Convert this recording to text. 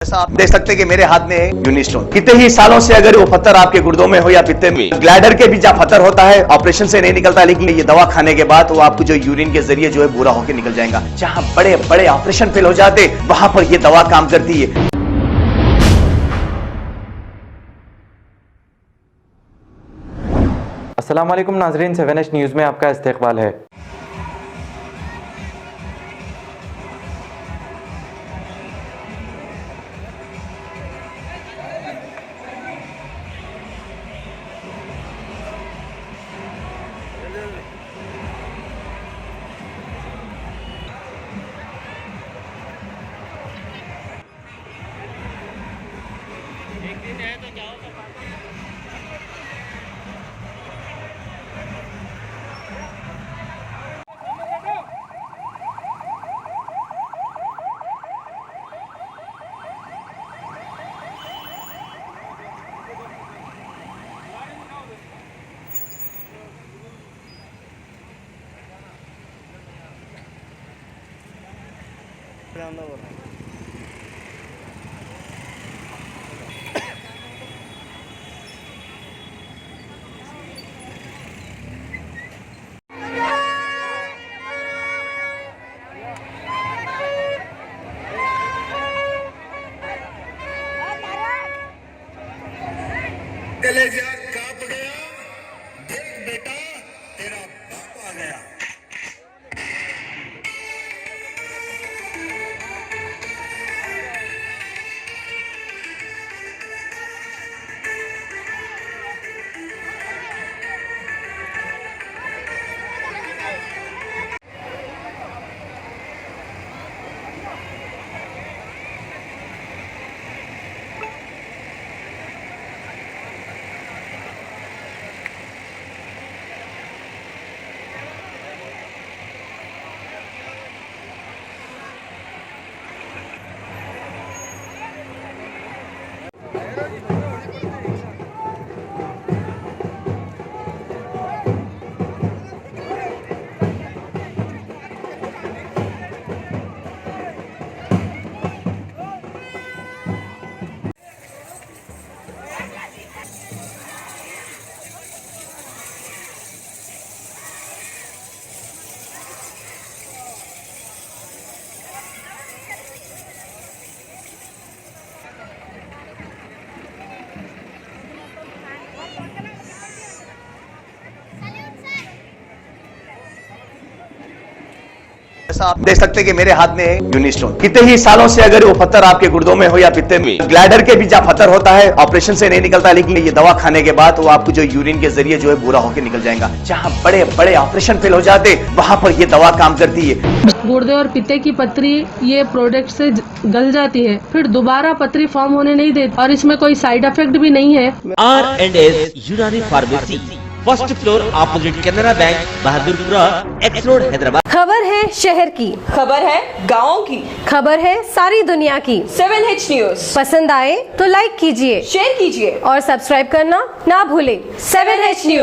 जैसा आप देख सकते हैं कि मेरे हाथ में है यूनिस्टोन। कितने ही सालों से अगर वो पत्थर आपके गुर्दों में हो या पित्ते में, ग्लैडर के भी जहाँ पत्थर होता है ऑपरेशन से नहीं निकलता, लेकिन ये दवा खाने के बाद वो आपको जो यूरिन के जरिए जो है पूरा होकर निकल जाएगा। जहाँ बड़े बड़े ऑपरेशन फेल हो जाते वहां पर ये दवा काम करती है। अस्सलाम वालेकुम नाजरीन, 7H न्यूज़ में आपका इस्तकबाल है। कलेजा कांप गया, देख बेटा तेरा बाप आ गया। जैसा आप देख सकते हैं कि मेरे हाथ में है यूनिस्टोन। कितने ही सालों से अगर वो पत्थर आपके गुर्दों में हो या पित्ते में, ग्लैडर के भी जहाँ पत्थर होता है ऑपरेशन से नहीं निकलता, लेकिन ये दवा खाने के बाद वो आपको जो यूरिन के जरिए जो है पूरा होकर निकल जाएगा। जहाँ बड़े बड़े ऑपरेशन फेल हो जाते वहां पर ये दवा काम करती है। गुर्दे और पित्ते की पथरी ये प्रोडक्ट से गल जाती है, फिर दोबारा पथरी फॉर्म होने नहीं देती और इसमें कोई साइड इफेक्ट भी नहीं है। R&S यूनानी pharmacy, first floor opposite Canara bank, Bahadurpura, x road, Hyderabad. खबर है शहर की, खबर है गाँव की, खबर है सारी दुनिया की। 7H न्यूज पसंद आए तो लाइक कीजिए, शेयर कीजिए और सब्सक्राइब करना ना भूले। 7H news.